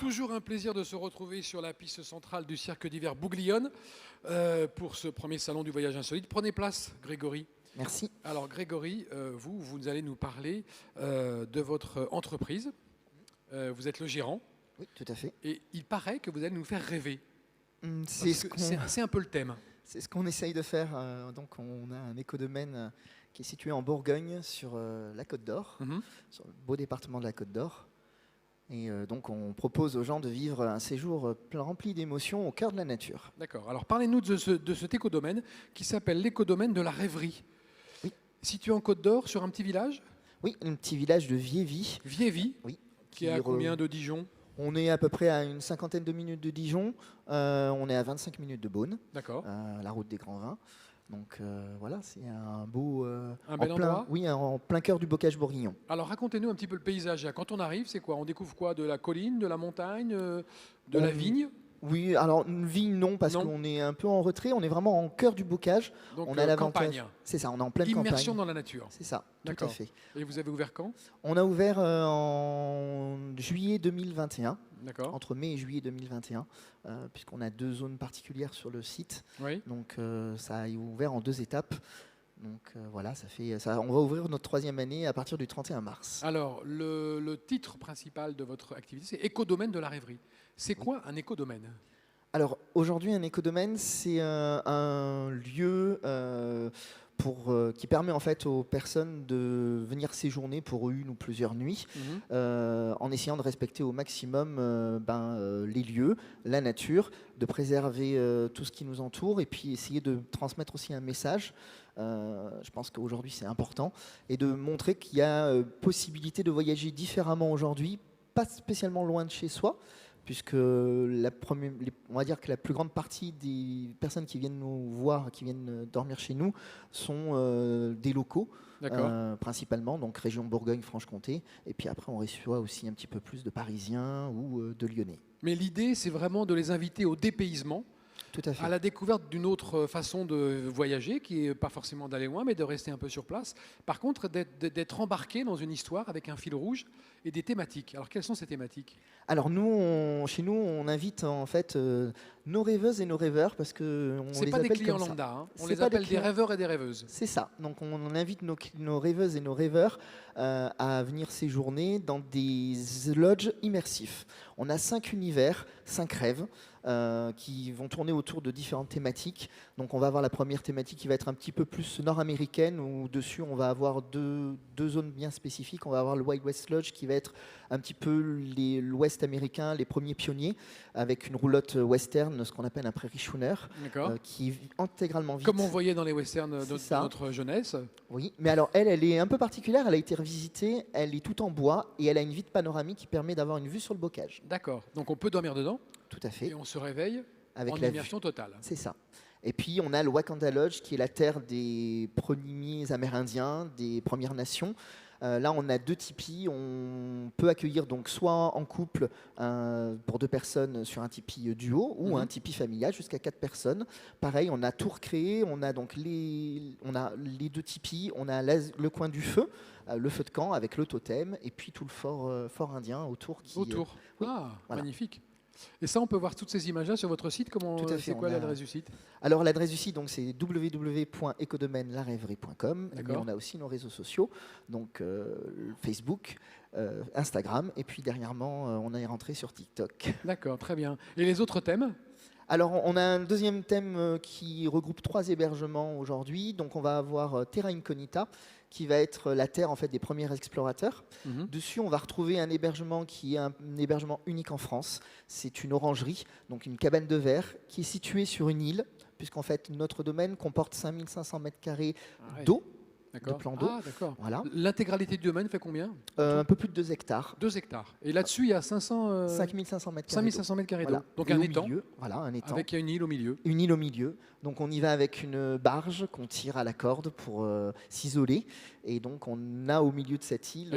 Toujours un plaisir de se retrouver sur la piste centrale du cirque d'hiver Bouglione pour ce premier salon du voyage insolite. Prenez place, Grégory. Merci. Alors Grégory, vous allez nous parler de votre entreprise. Vous êtes le gérant. Oui, tout à fait. Et il paraît que vous allez nous faire rêver. C'est un peu le thème. C'est ce qu'on essaye de faire. Donc, on a un écodomaine qui est situé en Bourgogne, sur la Côte d'Or, sur le beau département de la Côte d'Or. Et donc, on propose aux gens de vivre un séjour rempli d'émotions au cœur de la nature. D'accord. Alors, parlez-nous de cet écodomaine qui s'appelle l'écodomaine de la rêverie. Oui. Situé en Côte d'Or, sur un petit village. Oui, un petit village de Viévy. Viévy. Oui. Qui est à combien de Dijon? On est à peu près à une cinquantaine de minutes de Dijon. On est à 25 minutes de Beaune. D'accord. La route des Grands Vins. Donc voilà, c'est un beau... un bel endroit. Oui, en plein cœur du bocage bourguignon. Alors racontez-nous un petit peu le paysage. Quand on arrive, c'est quoi? On découvre quoi? De la colline, de la montagne, de la vigne? Oui, alors une vigne non, parce qu'on est un peu en retrait. On est vraiment en cœur du bocage. Donc on a l'avantage. Campagne. C'est ça, on est en pleine campagne. Immersion dans la nature. C'est ça, tout à fait. Et vous avez ouvert quand? On a ouvert en juillet 2021. D'accord. Entre mai et juillet 2021, puisqu'on a 2 zones particulières sur le site. Oui. Donc ça a ouvert en 2 étapes. Donc voilà, on va ouvrir notre 3e année à partir du 31 mars. Alors, le titre principal de votre activité, c'est écodomaine de la rêverie. C'est quoi un écodomaine? Alors aujourd'hui, un écodomaine, c'est un lieu qui permet en fait aux personnes de venir séjourner pour une ou plusieurs nuits, en essayant de respecter au maximum les lieux, la nature, de préserver tout ce qui nous entoure et puis essayer de transmettre aussi un message. Je pense qu'aujourd'hui c'est important, et de montrer qu'il y a possibilité de voyager différemment aujourd'hui, pas spécialement loin de chez soi, puisque on va dire que la plus grande partie des personnes qui viennent nous voir, qui viennent dormir chez nous, sont des locaux, principalement, donc région Bourgogne-Franche-Comté, et puis après on reçoit aussi un petit peu plus de Parisiens ou de Lyonnais. Mais l'idée, c'est vraiment de les inviter au dépaysement, tout à fait, à la découverte d'une autre façon de voyager, qui n'est pas forcément d'aller loin, mais de rester un peu sur place. Par contre, d'être embarqué dans une histoire avec un fil rouge et des thématiques. Alors, quelles sont ces thématiques? Alors chez nous, on invite en fait nos rêveuses et nos rêveurs, parce que c'est pas des clients lambda, hein. On les appelle des rêveurs et des rêveuses. C'est ça. Donc on invite nos rêveuses et nos rêveurs à venir séjourner dans des lodges immersifs. On a 5 univers, 5 rêves qui vont tourner autour de différentes thématiques. Donc on va avoir la première thématique qui va être un petit peu plus nord-américaine, où dessus on va avoir deux zones bien spécifiques. On va avoir le Wild West Lodge qui va être un petit peu l'Ouest américain, les premiers pionniers, avec une roulotte western, ce qu'on appelle un prairie schooner, qui est intégralement vide. Comme on voyait dans les westerns de notre jeunesse. Oui, mais alors elle est un peu particulière, elle a été revisitée, elle est toute en bois et elle a une vitre panoramique qui permet d'avoir une vue sur le bocage. D'accord, donc on peut dormir dedans? Tout à fait. Et on se réveille avec en immersion totale. C'est ça. Et puis on a le Wakanda Lodge qui est la terre des premiers Amérindiens, des Premières Nations. Là, on a 2 tipis. On peut accueillir donc soit en couple pour 2 personnes sur un tipi duo, ou un tipi familial jusqu'à 4 personnes. Pareil, on a tout recréé. On a donc les 2 tipis. On a le coin du feu, le feu de camp avec le totem, et puis tout le fort indien autour. Autour. Oui, voilà. Magnifique. Et ça, on peut voir toutes ces images-là sur votre site. C'est quoi l'adresse du site? Alors l'adresse du site, c'est www.ecodomaine-larêverie.com. Mais on a aussi nos réseaux sociaux, donc Facebook, Instagram, et puis dernièrement, on est rentré sur TikTok. D'accord, très bien. Et les autres thèmes? Alors, on a un deuxième thème qui regroupe 3 hébergements aujourd'hui. Donc, on va avoir Terra Incognita, qui va être la terre en fait des premiers explorateurs. Dessus, on va retrouver un hébergement qui est un hébergement unique en France. C'est une orangerie, donc une cabane de verre, qui est située sur une île, puisqu'en fait, notre domaine comporte 5500 m² d'eau. De plan d'eau. Voilà. L'intégralité du domaine fait combien? Un peu plus de 2 hectares. 2 hectares. Et là-dessus, il y a 5500 m². 5500 m² d'eau. Voilà. Donc un étang. Voilà, un étang. Avec une île au milieu. Une île au milieu. Donc on y va avec une barge qu'on tire à la corde pour s'isoler. Et donc on a au milieu de cette île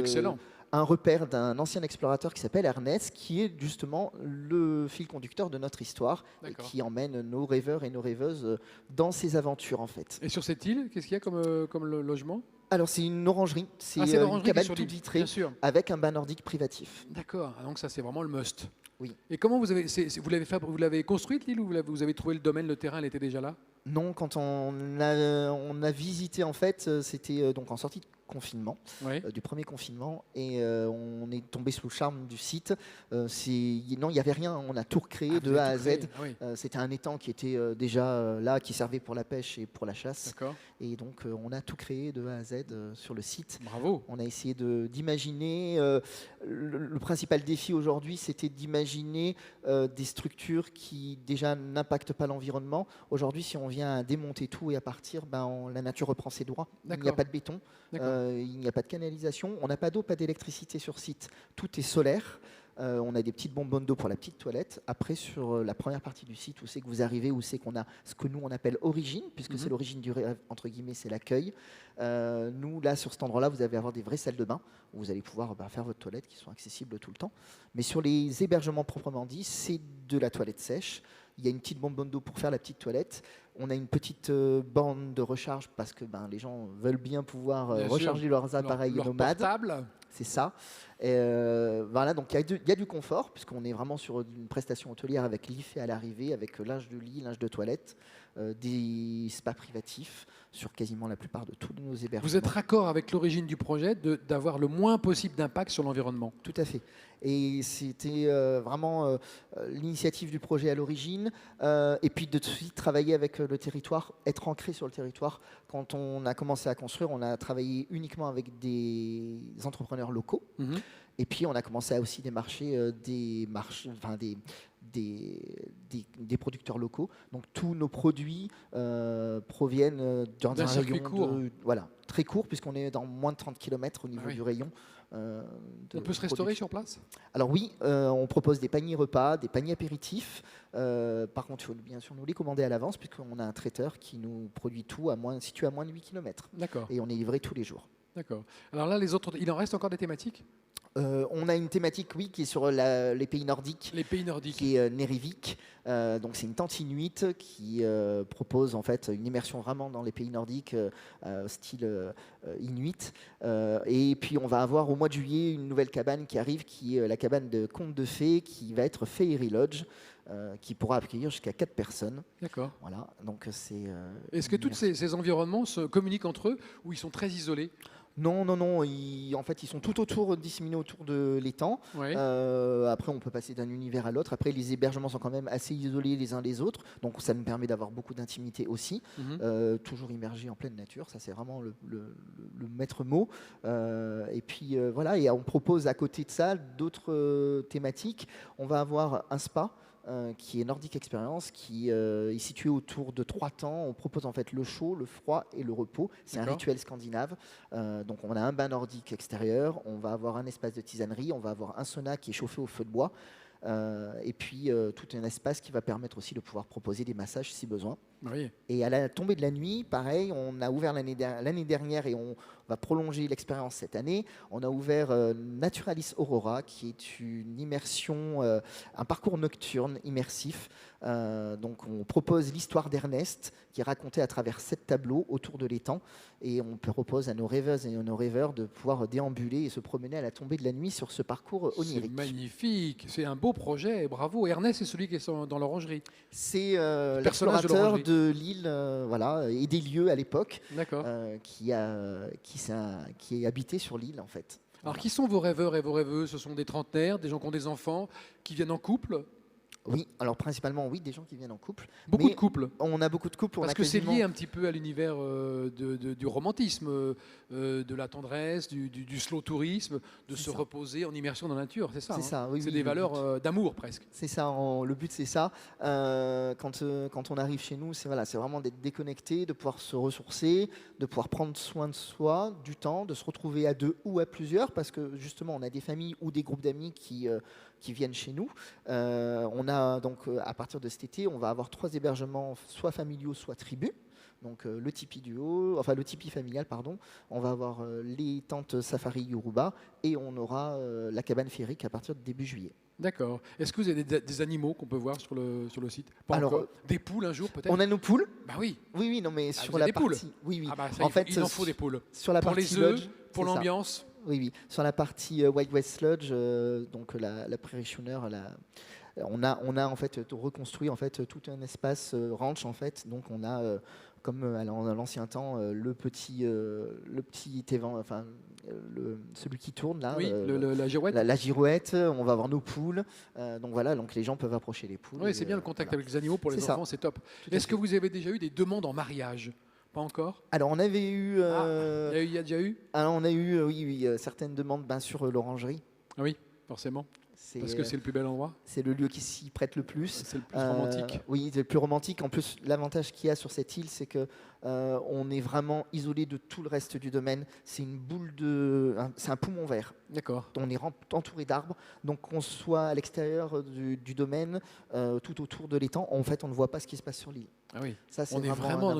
un repère d'un ancien explorateur qui s'appelle Ernest, qui est justement le fil conducteur de notre histoire et qui emmène nos rêveurs et nos rêveuses dans ces aventures en fait. Et sur cette île, qu'est-ce qu'il y a comme logement? Alors c'est une orangerie, c'est une cabane toute vitrée avec un bain nordique privatif. D'accord, donc ça c'est vraiment le must. Oui. Et comment vous avez, vous l'avez construite l'île ou vous avez trouvé le domaine, le terrain, elle était déjà là? Non, quand on a visité, en fait, c'était donc en sortie de confinement, Oui. du premier confinement, et on est tombé sous le charme du site. Non, il n'y avait rien, on a tout recréé de Vous A avez à tout Z. créé. Ah oui. C'était un étang qui était déjà là, qui servait pour la pêche et pour la chasse. D'accord. Et donc, on a tout créé de A à Z sur le site. Bravo. On a essayé d'imaginer. Le principal défi aujourd'hui, c'était d'imaginer des structures qui déjà n'impactent pas l'environnement. Aujourd'hui, si on vient à démonter tout et à partir, la nature reprend ses droits. Il n'y a D'accord. pas de béton, il n'y a pas de canalisation, on n'a pas d'eau, pas d'électricité sur site. Tout est solaire. On a des petites bonbonnes d'eau pour la petite toilette. Après, sur la première partie du site, où c'est que vous arrivez, où c'est qu'on a ce que nous on appelle origine, puisque c'est l'origine du rêve, entre guillemets, c'est l'accueil. Nous, là, sur cet endroit-là, vous allez avoir des vraies salles de bain où vous allez pouvoir faire votre toilette, qui sont accessibles tout le temps. Mais sur les hébergements proprement dit, c'est de la toilette sèche. Il y a une petite bonbonne d'eau pour faire la petite toilette. On a une petite borne de recharge parce que les gens veulent bien pouvoir recharger leurs appareils nomades. Portable. C'est ça. Voilà, donc il y a du confort, puisqu'on est vraiment sur une prestation hôtelière avec lit fait à l'arrivée, avec linge de lit, linge de toilette, des spas privatifs sur quasiment la plupart de tous nos hébergements. Vous êtes raccord avec l'origine du projet d'avoir le moins possible d'impact sur l'environnement? Tout à fait. Et c'était vraiment l'initiative du projet à l'origine. Et puis de suite travailler avec le territoire, être ancré sur le territoire. Quand on a commencé à construire, on a travaillé uniquement avec des entrepreneurs locaux. Et puis on a commencé à aussi démarcher des producteurs locaux. Donc tous nos produits proviennent d'un circuit rayon court. voilà, très court, puisqu'on est dans moins de 30 km au niveau du rayon. On peut se restaurer sur place? Alors oui, on propose des paniers repas, des paniers apéritifs. Par contre, il faut bien sûr nous les commander à l'avance, puisqu'on a un traiteur qui nous produit tout situé à moins de 8 km. D'accord. Et on est livré tous les jours. D'accord. Alors là, il en reste encore des thématiques? On a une thématique, oui, qui est sur les pays nordiques. Les pays nordiques. Qui est Nerivik. Donc c'est une tente inuit qui propose en fait une immersion vraiment dans les pays nordiques, style inuit. Et puis on va avoir au mois de juillet une nouvelle cabane qui arrive, qui est la cabane de Contes de Fées, qui va être Fairy Lodge, qui pourra accueillir jusqu'à 4 personnes. D'accord. Voilà. Donc c'est. Est-ce que tous ces environnements se communiquent entre eux ou ils sont très isolés? Non. En fait, ils sont tout disséminés autour de l'étang. Ouais. Après, on peut passer d'un univers à l'autre. Après, les hébergements sont quand même assez isolés les uns des autres. Donc, ça nous permet d'avoir beaucoup d'intimité aussi. Toujours immergé en pleine nature. Ça, c'est vraiment le maître mot. Et puis, voilà. Et on propose à côté de ça d'autres thématiques. On va avoir un spa. Qui est Nordic Experience, qui est situé autour de 3 temps. On propose en fait le chaud, le froid et le repos. C'est un rituel scandinave. Donc on a un bain nordique extérieur, on va avoir un espace de tisanerie, on va avoir un sauna qui est chauffé au feu de bois. Et puis tout un espace qui va permettre aussi de pouvoir proposer des massages si besoin. Oui. Et à la tombée de la nuit, pareil, on a ouvert l'année dernière et on va prolonger l'expérience cette année. On a ouvert Naturalis Aurora, qui est une immersion, un parcours nocturne immersif. Donc on propose l'histoire d'Ernest, qui est racontée à travers 7 tableaux autour de l'étang. Et on propose à nos rêveuses et à nos rêveurs de pouvoir déambuler et se promener à la tombée de la nuit sur ce parcours onirique. C'est magnifique, c'est un beau projet, bravo. Ernest, c'est celui qui est dans l'orangerie. C'est l'explorateur de l'île voilà, et des lieux à l'époque qui est habité sur l'île en fait. Alors voilà. Qui sont vos rêveurs et vos rêveuses? Ce sont des trentenaires, des gens qui ont des enfants, qui viennent en couple? Oui, alors principalement oui, des gens qui viennent en couple. Beaucoup de couples. On a beaucoup de couples. Parce que c'est lié un petit peu à l'univers du romantisme, de la tendresse, du slow tourisme, de se reposer en immersion dans la nature, c'est ça. C'est ça, oui. C'est des valeurs d'amour presque. C'est ça, le but c'est ça. Quand on arrive chez nous, c'est vraiment d'être déconnecté, de pouvoir se ressourcer, de pouvoir prendre soin de soi, du temps, de se retrouver à 2 ou à plusieurs, parce que justement on a des familles ou des groupes d'amis qui viennent chez nous. On a donc à partir de cet été, on va avoir 3 hébergements, soit familiaux, soit tribus. Donc le tipi familial, pardon. On va avoir les tentes safari Yoruba et on aura la cabane féerique à partir de début juillet. D'accord. Est-ce que vous avez des animaux qu'on peut voir sur le site? Alors, des poules un jour peut-être? On a nos poules. Bah oui. Oui, non mais sur vous la avez des partie. poules. Oui. Ah bah ça, il en faut des poules. Sur la pour partie les œufs, lodge, pour l'ambiance. Oui, oui. Sur la partie Wild West Lodge, donc la Prairie Schooner, on a en fait reconstruit en fait tout un espace ranch en fait. Donc on a comme à l'ancien temps le petit évent, enfin celui qui tourne là, Oui, la girouette. la girouette. On va avoir nos poules. Donc voilà, donc les gens peuvent approcher les poules. Oui, c'est bien le contact voilà. avec les animaux pour les enfants, c'est top. Est-ce que vous avez déjà eu des demandes en mariage? Pas encore? Alors on avait eu. Il y a déjà eu? Alors on a eu, oui, certaines demandes sur l'orangerie. Ah oui, forcément. Parce que c'est le plus bel endroit. C'est le lieu qui s'y prête le plus. C'est le plus romantique. Oui, c'est le plus romantique. En plus, l'avantage qu'il y a sur cette île, c'est que on est vraiment isolé de tout le reste du domaine. C'est une boule c'est un poumon vert. D'accord. On est entouré d'arbres, donc qu'on soit à l'extérieur du domaine, tout autour de l'étang, en fait, on ne voit pas ce qui se passe sur l'île. Ah oui. Ça, c'est on est vraiment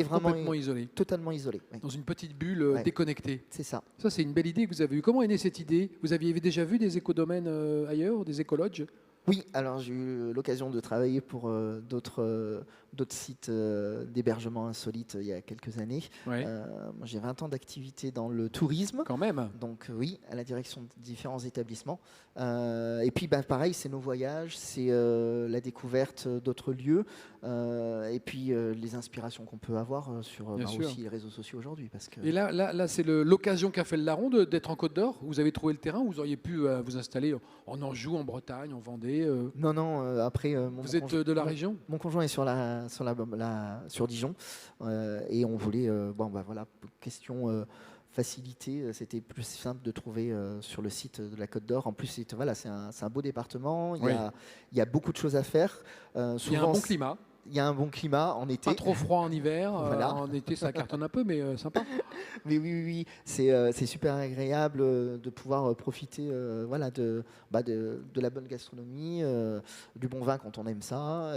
complètement isolé. Totalement isolé. Oui. Dans une petite bulle déconnectée. C'est ça. Ça, c'est une belle idée que vous avez eue. Comment est née cette idée? Vous aviez déjà vu des écodomaines ailleurs, des écolodges? Oui, alors j'ai eu l'occasion de travailler pour d'autres sites d'hébergement insolites il y a quelques années. Ouais. Moi, j'ai 20 ans d'activité dans le tourisme. Quand même. Donc oui, à la direction de différents établissements. Et puis pareil, c'est nos voyages, c'est la découverte d'autres lieux, et puis les inspirations qu'on peut avoir sur aussi les réseaux sociaux aujourd'hui. Et là c'est l'occasion qu'a fait le Larron d'être en Côte d'Or. Vous avez trouvé le terrain, vous auriez pu vous installer en Anjou, en Bretagne, en Vendée. Non, après... vous êtes de la région? Mon conjoint est sur Dijon, et on voulait... voilà, question... facilité, c'était plus simple de trouver sur le site de la Côte d'Or. En plus, c'est un beau département, il y a beaucoup de choses à faire. Il y a un bon climat. Il y a un bon climat en été. Pas trop froid en hiver. Voilà. En été, ça cartonne un peu, mais sympa. Mais oui, c'est super agréable de pouvoir profiter de la bonne gastronomie, du bon vin quand on aime ça.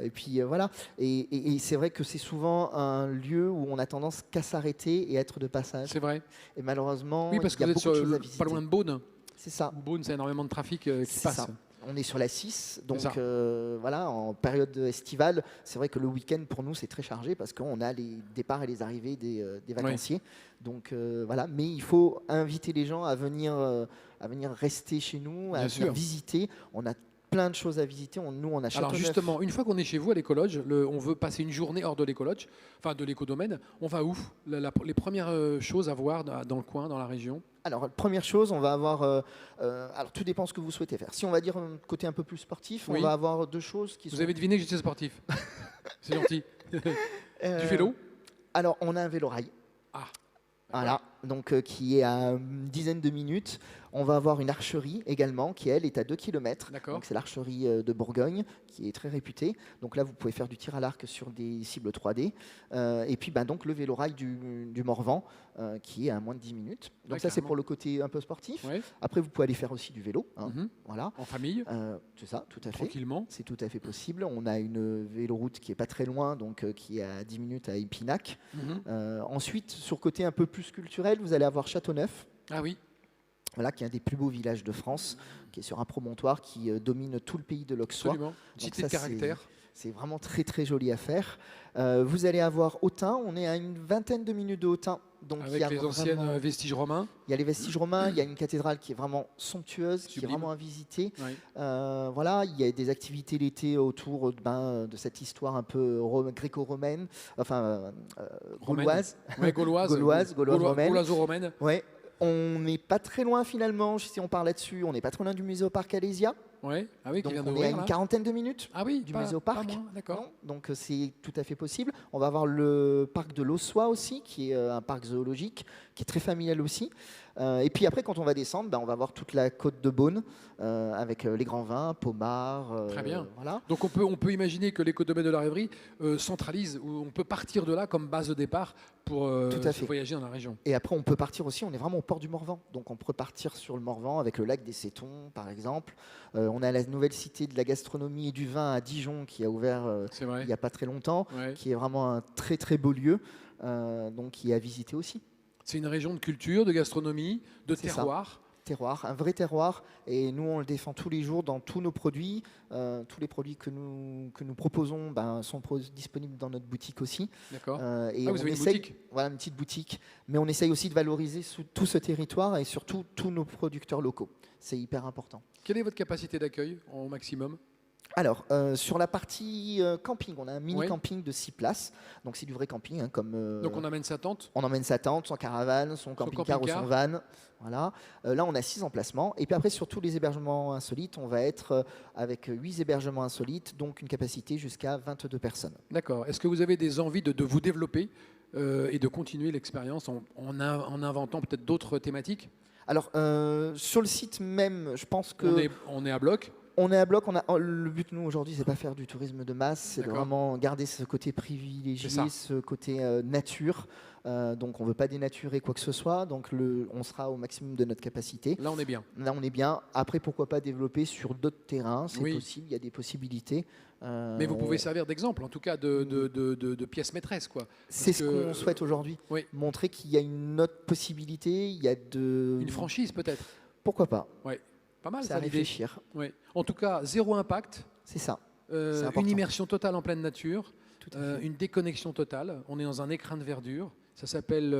Et puis voilà. Et c'est vrai que c'est souvent un lieu où on a tendance qu'à s'arrêter et être de passage. C'est vrai. Et malheureusement, oui, parce que vous êtes pas loin de Beaune. C'est ça. Beaune, c'est énormément de trafic qui passe. Ça. On est sur la 6, donc voilà, en période estivale, c'est vrai que le week-end pour nous c'est très chargé parce qu'on a les départs et les arrivées des vacanciers. Oui. Donc voilà, mais il faut inviter les gens à venir rester chez nous, à venir visiter. On a plein de choses à visiter. Nous, on a Châteauneuf. Alors justement, une fois qu'on est chez vous à l'écolodge, on veut passer une journée hors de l'écolodge, enfin de l'écodomaine, on va où? Les premières choses à voir dans le coin, dans la région? Alors, première chose, on va avoir... alors, tout dépend de ce que vous souhaitez faire. Si on va dire un côté un peu plus sportif, on va avoir deux choses qui sont... Vous avez deviné que j'étais sportif. C'est gentil. Du vélo? Alors, on a un vélo-rail. Ah. Voilà, donc qui est à une dizaine de minutes. On va avoir une archerie également, qui elle est à 2 km. Donc c'est l'archerie de Bourgogne, qui est très réputée. Donc là, vous pouvez faire du tir à l'arc sur des cibles 3D. Et puis donc le vélo-rail du Morvan, qui est à moins de 10 minutes. Donc ça, c'est pour le côté un peu sportif. Ouais. Après, vous pouvez aller faire aussi du vélo. Voilà. En famille. C'est ça, tout à fait. Tranquillement. C'est tout à fait possible. On a une véloroute qui est pas très loin, donc qui est à 10 minutes à Épinac. Ensuite, sur le côté un peu plus culturel, vous allez avoir Châteauneuf. Ah oui. Voilà, qui est un des plus beaux villages de France, qui est sur un promontoire qui domine tout le pays de l'Auxois. Absolument. Cité de caractère. C'est vraiment très très joli à faire. Vous allez avoir Autun, on est à une vingtaine de minutes de Autun. Donc avec les anciennes vestiges romains. Il y a les vestiges romains, il y a une cathédrale qui est vraiment somptueuse, qui est vraiment à visiter. Oui. Voilà, il y a des activités l'été autour de cette histoire un peu gréco-romaine, enfin gauloise. Oui, gauloise. Gauloise-romaine. Gauloiso-romaine. Ouais. On n'est pas très loin finalement, si on parle là-dessus, on n'est pas très loin du Muséoparc Alésia. Ouais. Ah oui, donc on est à une quarantaine de minutes du Muséoparc. D'accord. Donc c'est tout à fait possible. On va avoir le parc de l'Aussois aussi, qui est un parc zoologique, qui est très familial aussi. Et puis après, quand on va descendre, on va voir toute la côte de Beaune, avec les grands vins, Pommard. Très bien. Voilà. Donc on peut imaginer que l'écodomaine de la Rêverie centralise, où on peut partir de là comme base de départ pour voyager dans la région. Et après, on peut partir aussi, on est vraiment au port du Morvan. Donc on peut partir sur le Morvan avec le lac des Sétons, par exemple. On a la nouvelle cité de la gastronomie et du vin à Dijon qui a ouvert il n'y a pas très longtemps, qui est vraiment un très très beau lieu, donc qui est à visiter aussi. C'est une région de culture, de gastronomie, de terroir. terroir, un vrai terroir. Et nous, on le défend tous les jours dans tous nos produits. Tous les produits que nous proposons sont disponibles dans notre boutique aussi. D'accord. Et vous avez une boutique ? Voilà, une petite boutique. Mais on essaye aussi de valoriser tout ce territoire et surtout tous nos producteurs locaux. C'est hyper important. Quelle est votre capacité d'accueil au maximum ? Alors, sur la partie camping, on a un mini camping de 6 places. Donc, c'est du vrai camping. Hein, donc, on amène sa tente ? On emmène sa tente, son caravane, son camping-car ou son van. Voilà. Là, on a 6 emplacements. Et puis après, sur tous les hébergements insolites, on va être avec 8 hébergements insolites, donc une capacité jusqu'à 22 personnes. D'accord. Est-ce que vous avez des envies de vous développer et de continuer l'expérience en inventant peut-être d'autres thématiques ? Alors, sur le site même, je pense que... On est à bloc ? On est à bloc. Le but, nous, aujourd'hui, c'est pas faire du tourisme de masse, c'est de vraiment garder ce côté privilégié, ce côté nature. Donc, on ne veut pas dénaturer quoi que ce soit. Donc, on sera au maximum de notre capacité. Là, on est bien. Là, on est bien. Après, pourquoi pas développer sur d'autres terrains ? C'est possible, il y a des possibilités. Mais vous pouvez servir d'exemple, en tout cas, de pièce maîtresse, quoi. C'est ce qu'on souhaite aujourd'hui. Montrer qu'il y a une autre possibilité. Il y a une franchise, peut-être. Pourquoi pas ? Oui. Pas mal, ça, à réfléchir. Oui. En tout cas, zéro impact. C'est ça. Une immersion totale en pleine nature. Une déconnexion totale. On est dans un écrin de verdure. Ça s'appelle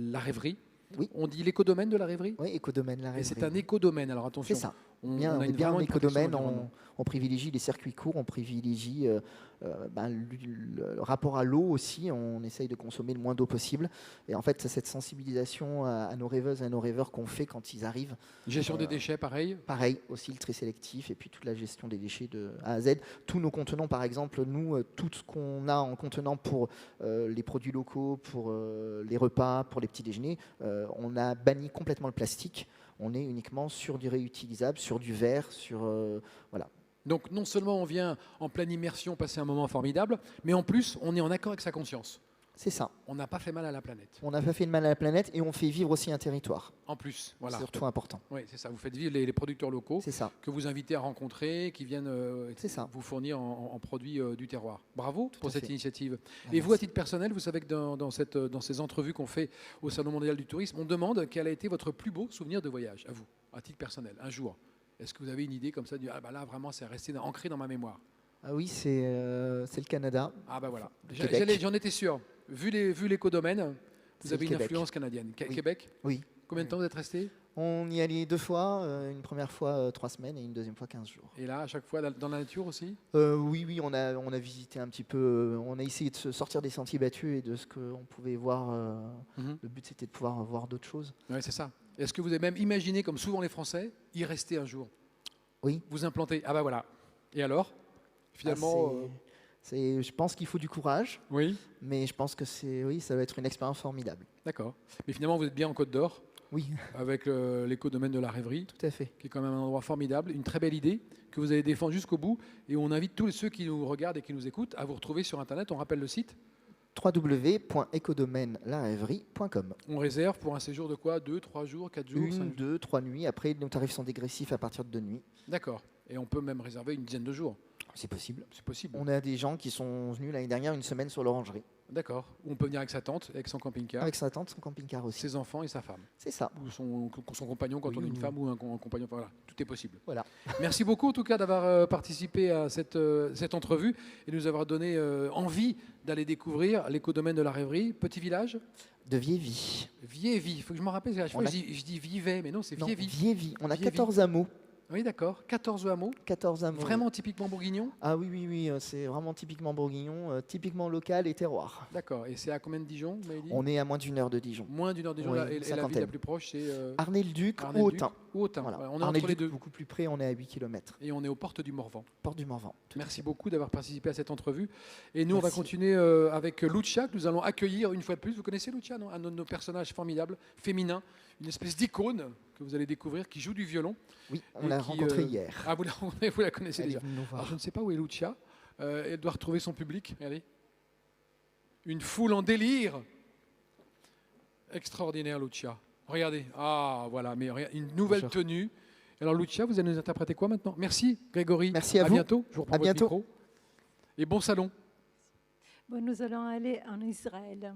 la rêverie. Oui. On dit l'écodomaine de la rêverie ? Oui, écodomaine, la rêverie. Et c'est un écodomaine, alors attention. C'est ça. On est bien en écodomaine, on privilégie les circuits courts, on privilégie le rapport à l'eau aussi, on essaye de consommer le moins d'eau possible. Et en fait, c'est cette sensibilisation à nos rêveuses et à nos rêveurs qu'on fait quand ils arrivent. Gestion des déchets, pareil ? Pareil, aussi le tri sélectif et puis toute la gestion des déchets de A à Z. Tous nos contenants, par exemple, nous, tout ce qu'on a en contenant pour les produits locaux, pour les repas, pour les petits déjeuners, on a banni complètement le plastique. On est uniquement sur du réutilisable, sur du verre, voilà. Donc non seulement on vient en pleine immersion passer un moment formidable, mais en plus on est en accord avec sa conscience. C'est ça. On n'a pas fait mal à la planète. On n'a pas fait de mal à la planète et on fait vivre aussi un territoire. En plus, voilà. C'est surtout important. Oui, c'est ça. Vous faites vivre les producteurs locaux que vous invitez à rencontrer, qui viennent vous fournir en produits du terroir. Bravo pour cette initiative. Et vous, à titre personnel, vous savez que dans ces entrevues qu'on fait au Salon mondial du tourisme, on demande quel a été votre plus beau souvenir de voyage, à vous, à titre personnel, un jour. Est-ce que vous avez une idée comme ça, là vraiment c'est resté ancré dans ma mémoire ? Ah oui, c'est le Canada. Ah bah voilà, j'en étais sûr. Vu l'écodomaine, vous avez une influence canadienne. Québec ? Oui. Combien de temps vous êtes resté ? On y allait 2 fois, une première fois 3 semaines et une deuxième fois 15 jours. Et là, à chaque fois dans la nature aussi ? Oui, on a visité un petit peu, on a essayé de se sortir des sentiers battus et de ce qu'on pouvait voir. Le but, c'était de pouvoir voir d'autres choses. Oui, c'est ça. Est-ce que vous avez même imaginé, comme souvent les Français, y rester un jour ? Oui. Vous implanter ? Ah bah voilà. Et alors ? Finalement... je pense qu'il faut du courage, mais je pense que ça va être une expérience formidable. D'accord. Mais finalement, vous êtes bien en Côte d'Or ? Oui. Avec l'écodomaine de la rêverie. Tout à fait. Qui est quand même un endroit formidable, une très belle idée que vous avez défendue jusqu'au bout. Et on invite tous ceux qui nous regardent et qui nous écoutent à vous retrouver sur Internet. On rappelle le site ? www.ecodomaine-la-rêverie.com. On réserve pour un séjour de quoi ? 2, 3 jours, 4 jours ? 1, 2, 3 nuits. Après, nos tarifs sont dégressifs à partir de 2 nuits. D'accord. Et on peut même réserver une dizaine de jours. C'est possible. C'est possible. On a des gens qui sont venus l'année dernière 1 semaine sur l'orangerie. D'accord. On peut venir avec sa tante, avec son camping-car. Avec sa tante, son camping-car aussi. Ses enfants et sa femme. C'est ça. Ou son compagnon quand on est une femme ou un compagnon. Voilà, tout est possible. Voilà. Merci beaucoup en tout cas d'avoir participé à cette entrevue et de nous avoir donné envie d'aller découvrir l'écodomaine de la rêverie. Petit village de Viévy. Viévy, il faut que je m'en rappelle. Je dis Vivet, mais non, c'est Viévy. Viévy. On a 14 hameaux. Oui, d'accord. 14 hameaux. 14 hameaux. Vraiment typiquement bourguignon ? Ah oui, c'est vraiment typiquement bourguignon, typiquement local et terroir. D'accord. Et c'est à combien de Dijon, vous m'avez dit ? On est à moins d'1 heure de Dijon. Moins d'1 heure de Dijon. Oui, et la ville la plus proche, c'est Arnay-le-Duc ou Autun. Voilà. On est entre les deux. Beaucoup plus près, on est à 8 km. Et on est aux portes du Morvan. Porte du Morvan. Merci beaucoup d'avoir participé à cette entrevue. Et nous, on va continuer avec Lucia, que nous allons accueillir une fois de plus. Vous connaissez Lucia, non ? Un de nos personnages formidables, féminin, une espèce d'icône que vous allez découvrir, qui joue du violon. Oui, on l'a rencontrée hier. Ah, vous la connaissez déjà. Alors, je ne sais pas où est Lucia. Elle doit retrouver son public. Allez. Une foule en délire. Extraordinaire, Lucia. Regardez. Ah, voilà. Mais une nouvelle tenue. Alors, Lucia, vous allez nous interpréter quoi maintenant ? Merci, Grégory. Merci à vous. Bientôt. Je vous reprends votre micro. Et bon salon. Bon, nous allons aller en Israël.